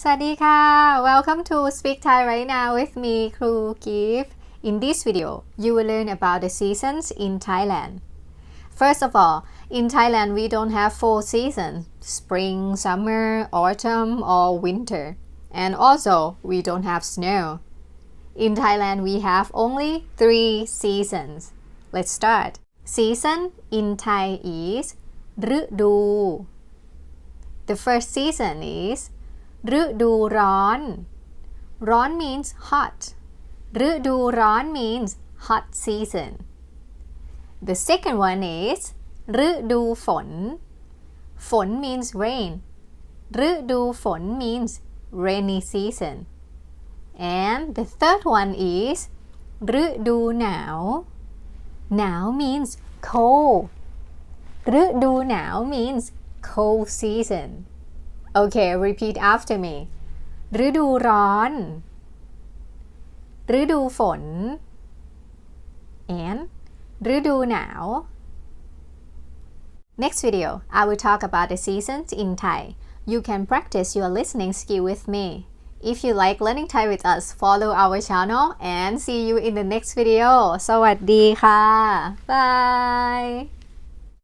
วัสดีค่ะ Welcome to Speak Thai right now with me, Kruu Gift. In this video, you will learn about the seasons in Thailand. First of all, in Thailand, we don't have 4 seasons: spring, summer, autumn, or winter. And also, we don't have snow. In Thailand, we have only 3 seasons. Let's start. Season in Thai is ฤดู The first season is ฤดูร้อน ร้อน means hot. ฤดูร้อน means hot season. The second one is ฤดูฝน ฝน means rain. ฤดูฝน means rainy season. And the third one is ฤดูหนาว หนาว means cold. ฤดูหนาว means cold season. Okay, repeat after me. ฤดูร้อน ฤดูฝน and ฤดูหนาว Next video, I will talk about the seasons in Thai. You can practice your listening skill with me. If you like learning Thai with us, follow our channel and see you in the next video. สวัสดีค่ะ Bye